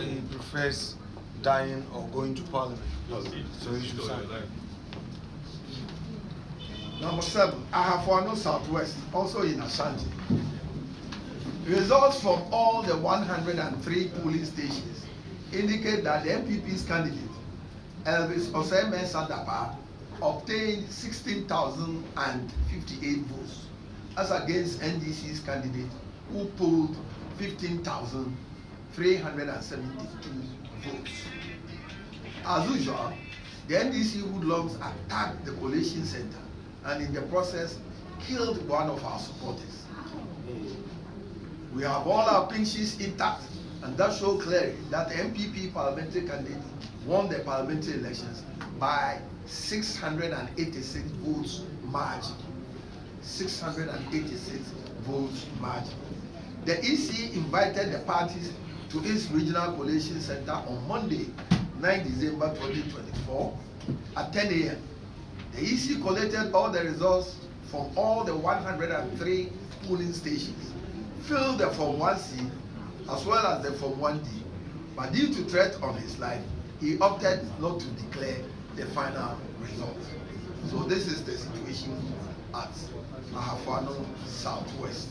he prefers dying or going to parliament. So he should sign. Number 7, Ahafo Southwest, also in Ashanti. Results from all the 103 polling stations indicate that the MPP's candidate, Elvis Oseme Sadapa, obtained 16,058 votes, as against NDC's candidate, who polled 15,372 votes. As usual, the NDC hoodlums attacked the collation center and in the process killed one of our supporters. We have all our pink sheets intact, and that shows clearly that the MPP parliamentary candidate won the parliamentary elections by 686 votes margin. 686 votes margin. The EC invited the parties to its regional collation center on Monday, 9 December 2024 at 10 a.m. The EC collected all the results from all the 103 polling stations, filled the Form 1C as well as the Form 1D, but due to threat on his life, he opted not to declare the final result. So this is the situation at Ahafo Southwest.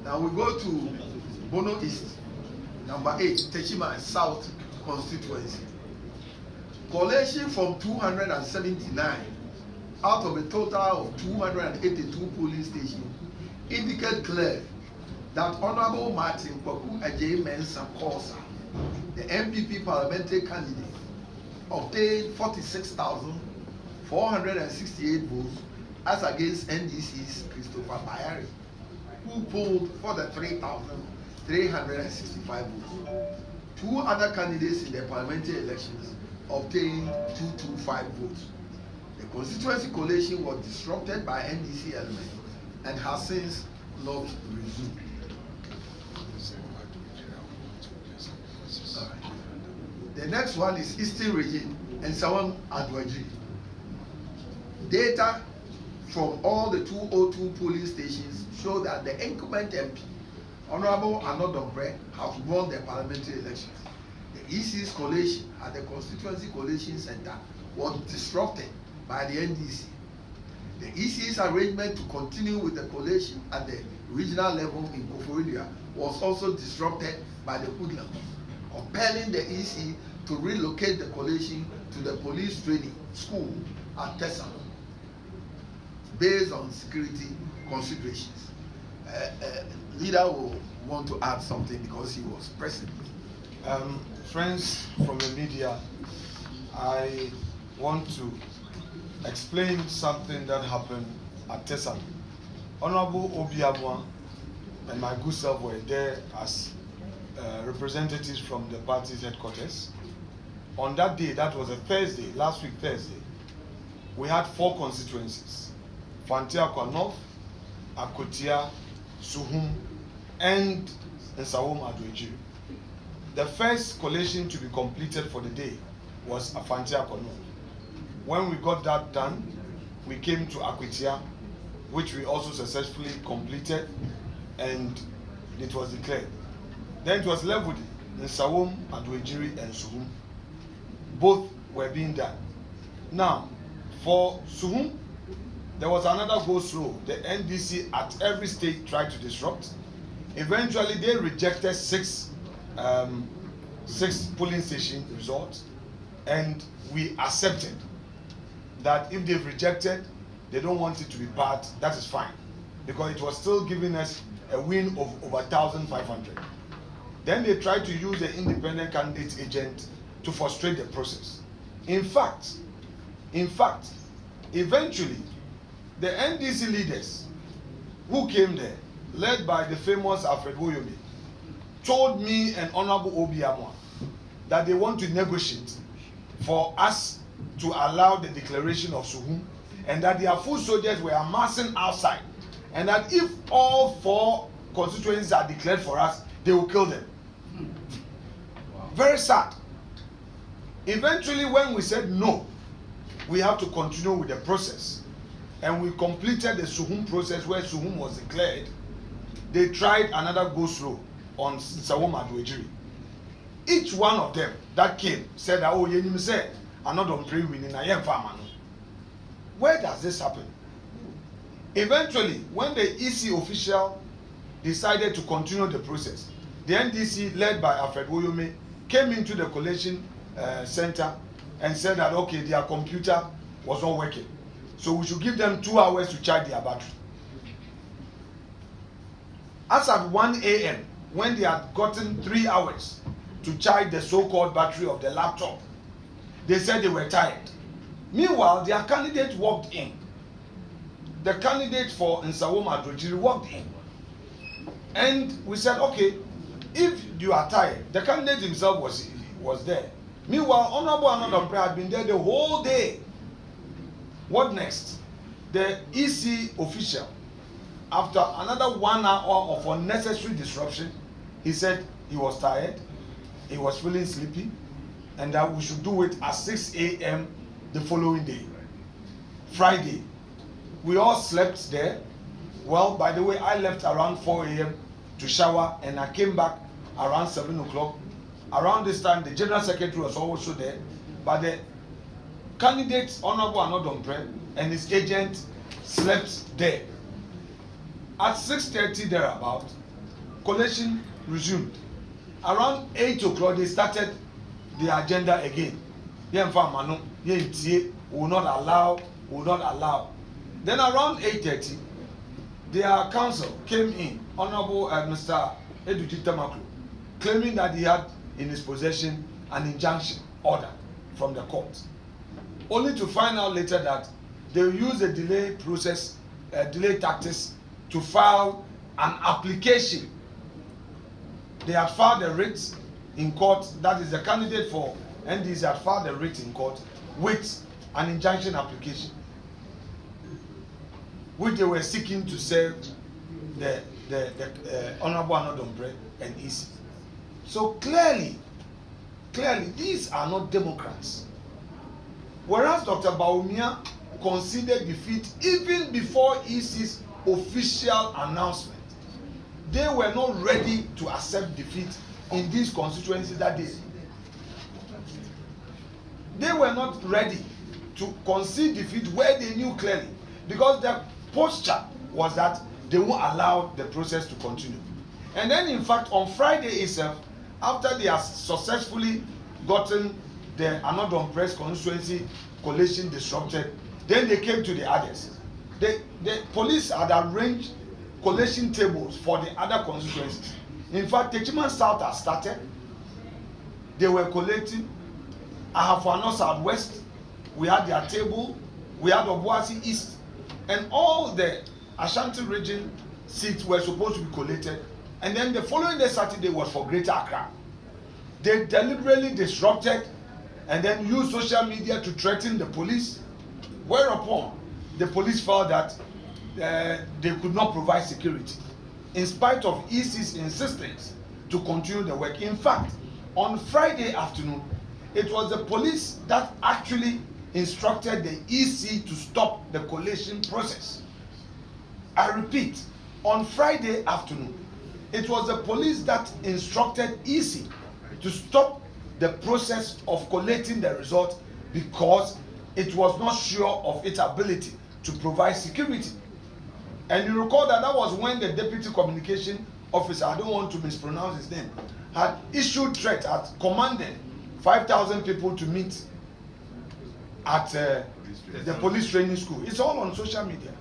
Now we go to Bono East, number 8, Techima South constituency. Collation from 279 out of a total of 282 polling stations indicate clearly that Honorable Martin Kwaku Ajayi Mensah Kosa, the MPP parliamentary candidate, obtained 46,468 votes, as against NDC's Christopher Bayari, who polled for the 3,365 votes. Two other candidates in the parliamentary elections obtained 225 votes. The constituency collation was disrupted by NDC elements and has since not resumed. The next one is Eastern Region and Sawam Adwaji. Data from all the 202 polling stations show that the incumbent MP, Honorable Anodombre, has won the parliamentary elections. The EC's collation at the Constituency Collation Center was disrupted by the NDC. The EC's arrangement to continue with the collation at the regional level in Koforidua was also disrupted by the hoodlums, compelling the EC to relocate the collation to the police training school at Tessa, based on security considerations. Leader will want to add something because he was present. Friends from the media, I want to explain something that happened at Tessa. Honorable Obiabwa and my good self were there as representatives from the party's headquarters. On that day, that was a Thursday, last week Thursday, we had 4 constituencies: Fantiakwa North, Akotia, Suhum, and Nsawam Adwaji. The first collation to be completed for the day was Fantiakwa North. When we got that done, we came to Akotia, which we also successfully completed, and it was declared. Then it was left with Nsawam Adwaji and Suhum. Both were being done. Now, for Suhum, there was another go slow. The NDC at every stage tried to disrupt. Eventually, they rejected 6 polling station results, and we accepted that if they've rejected, they don't want it to be part. That is fine, because it was still giving us a win of over 1,500. Then they tried to use the independent candidate agent to frustrate the process. In fact, eventually, the NDC leaders who came there, led by the famous Alfred Woyomi, told me and Honorable Obiamwa that they want to negotiate for us to allow the declaration of Suhum, and that their foot soldiers were amassing outside, and that if all 4 constituencies are declared for us, they will kill them. Wow. Very sad. Eventually, when we said no, we have to continue with the process, and we completed the Suhum process where Suhum was declared, they tried another go slow on Nsawam Adwaji. each one of them that came said that, oh, you say, I'm not on pre-winning, I am farmer. Where does this happen? Eventually, when the EC official decided to continue the process, the NDC, led by Alfred Woyome, came into the collation center and said that, okay, their computer was not working. So we should give them 2 hours to charge their battery. As at 1 a.m., when they had gotten 3 hours to charge the so-called battery of the laptop, they said they were tired. Meanwhile, their candidate walked in. The candidate for Nsawam Adrojiri walked in. And we said, okay, if you are tired, the candidate himself was there. Meanwhile, Honorable Anodampe had been there the whole day. What next? The EC official, after another 1 hour of unnecessary disruption, he said he was tired, he was feeling sleepy, and that we should do it at 6 a.m. the following day, Friday. We all slept there. Well, by the way, I left around 4 a.m. to shower, and I came back around 7 o'clock. Around this time, the General Secretary was also there, but the candidate, Honorable Anodampe, and his agent slept there. At 6:30 thereabout, collation resumed. Around 8 o'clock, they started the agenda again. We will not allow. Then around 8:30, their counsel came in, Honorable Mr. Eduji Tamaklo, claiming that he had in his possession an injunction order from the court. Only to find out later that they used a delay tactics to file an application. They had filed a writ in court, that is the candidate for NDC had filed a writ in court with an injunction application, which they were seeking to serve the Honorable Anodampe and EC. So clearly, these are not Democrats. Whereas Dr. Bawumia conceded defeat even before EC's official announcement, they were not ready to accept defeat in these constituencies that day. They were not ready to concede defeat where they knew clearly, because their posture was that they won't allow the process to continue. And then, in fact, on Friday itself, after they have successfully gotten the Anodampe's constituency collation disrupted, then they came to the others. The police had arranged collation tables for the other constituencies. In fact, Techiman South has started. They were collating. Ahafano Southwest, we had their table. We had Obuasi East. And all the Ashanti region seats were supposed to be collated. And then the following day, Saturday, was for Greater Accra. They deliberately disrupted and then used social media to threaten the police, whereupon the police felt that they could not provide security, in spite of EC's insistence to continue the work. In fact, on Friday afternoon, it was the police that actually instructed the EC to stop the collation process. I repeat, on Friday afternoon, it was the police that instructed EC to stop the process of collating the result because it was not sure of its ability to provide security. And you recall that was when the deputy communication officer, I don't want to mispronounce his name, had issued threat, had commanded 5,000 people to meet at the police training school. It's all on social media.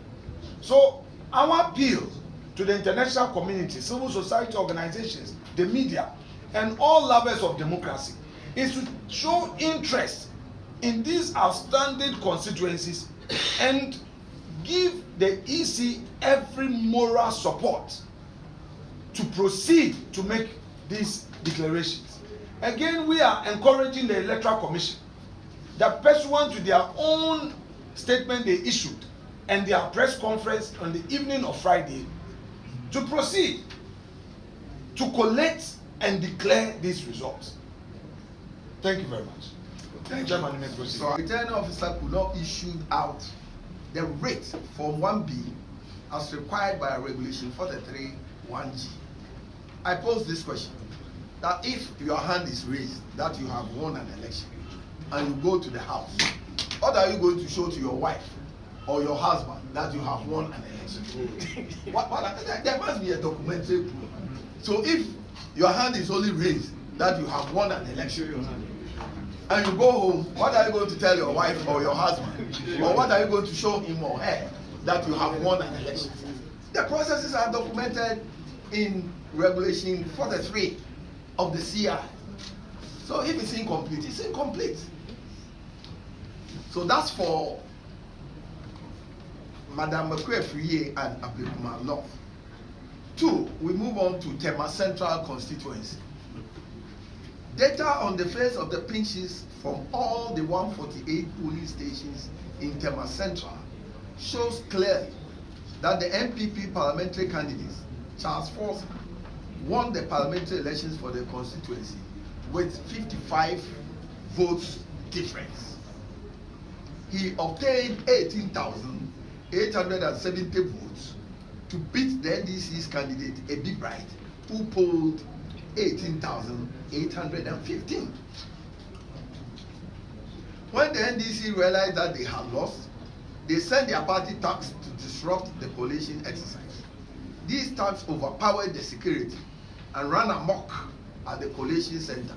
So our appeal to the international community, civil society organizations, the media, and all lovers of democracy is to show interest in these outstanding constituencies and give the EC every moral support to proceed to make these declarations. Again, we are encouraging the Electoral Commission that pursuant to their own statement they issued and their press conference on the evening of Friday to proceed to collect and declare these results. Thank you very much. Thank you. So, the returning officer could not issue out the rate for 1B as required by regulation 43 1G. I pose this question. that if your hand is raised that you have won an election and you go to the house, what are you going to show to your wife or your husband that you have won an election? There must be a documentary proof. So if your hand is only raised that you have won an election, and you go home, what are you going to tell your wife or your husband? Or what are you going to show him or her that you have won an election? The processes are documented in Regulation 43 of the CI. So if it's incomplete, it's incomplete. So that's for Madam McCray and Abdulkumar Love. 2, we move on to Tema Central constituency. Data on the face of the pinches from all the 148 polling stations in Tema Central shows clearly that the MPP parliamentary candidate, Charles Forson, won the parliamentary elections for the constituency with 55 votes difference. He obtained 18,870 votes to beat the NDC's candidate, Ebi Bright, who polled 18,815. When the NDC realized that they had lost, they sent their party thugs to disrupt the coalition exercise. These thugs overpowered the security and ran amok at the coalition center,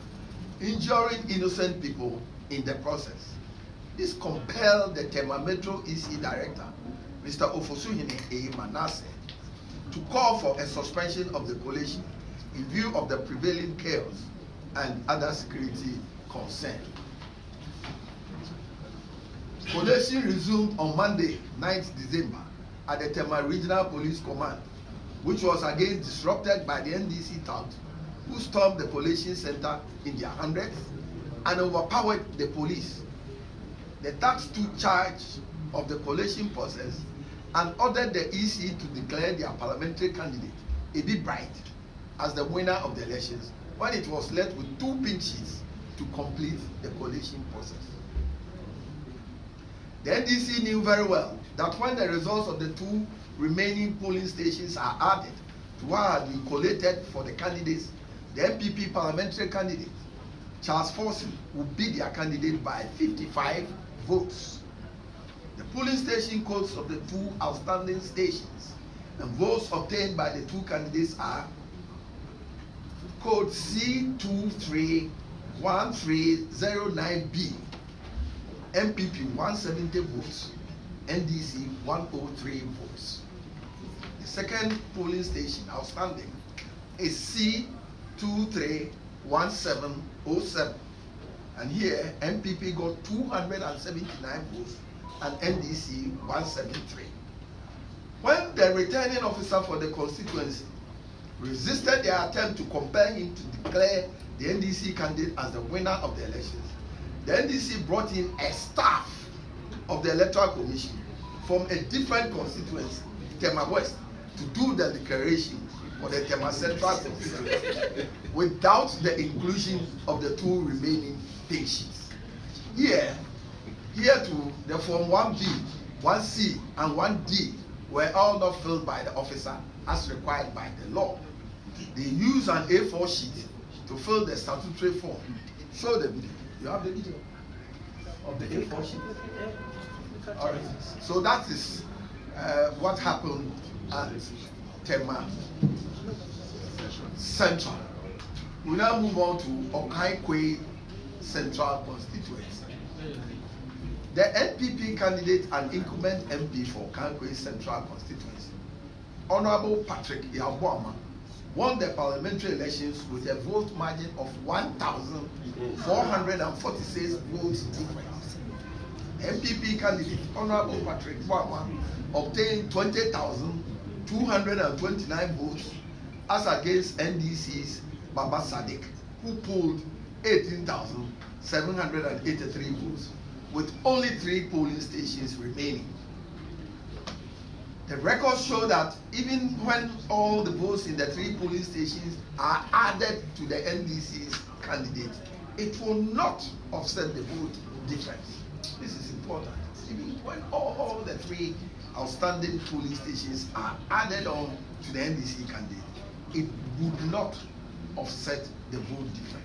injuring innocent people in the process. This compelled the Tema Metro EC Director, Mr. Ofosuhene A. Manasseh, to call for a suspension of the coalition in view of the prevailing chaos and other security concerns. Coalition resumed on Monday, 9th December, at the Tema Regional Police Command, which was again disrupted by the NDC thugs, who stormed the coalition center in their hundreds and overpowered the police. The thugs took charge of the coalition process and ordered the EC to declare their parliamentary candidate, Ebi Bright, as the winner of the elections, when it was left with 2 pink sheets to complete the coalition process. The NDC knew very well that when the results of the 2 remaining polling stations are added to what had been collated for the candidates, the MPP parliamentary candidate, Charles Forson, will beat their candidate by 55 votes. The polling station codes of the 2 outstanding stations and votes obtained by the 2 candidates are code C231309B, MPP 170 votes, NDC 103 votes. The second polling station outstanding is C231707, and here MPP got 279 votes and NDC 173. When the returning officer for the constituency resisted their attempt to compel him to declare the NDC candidate as the winner of the elections, the NDC brought in a staff of the Electoral Commission from a different constituency, Tema West, to do the declaration for the Tema Central constituency without the inclusion of the 2 remaining pink sheets. Here too, the Form 1B, 1C, and 1D were all not filled by the officer as required by the law. They used an A4 sheet to fill the statutory form. Show the video. You have the video of the A4 sheet? All right. So that is what happened at Tema Central. We now move on to Okaikwe Central constituency. The NPP candidate and incumbent MP for Okaikwe Central constituency, Honorable Patrick Yabuama, won the parliamentary elections with a vote margin of 1,446 votes difference. MPP candidate Honorable Patrick Yabuama obtained 20,229 votes as against NDC's Baba Sadiq, who polled 18,783 votes, with only 3 polling stations remaining. The records show that even when all the votes in the 3 polling stations are added to the NDC's candidate, it will not offset the vote difference. This is important. Even when all the 3 outstanding polling stations are added on to the NDC candidate, it would not offset the vote different.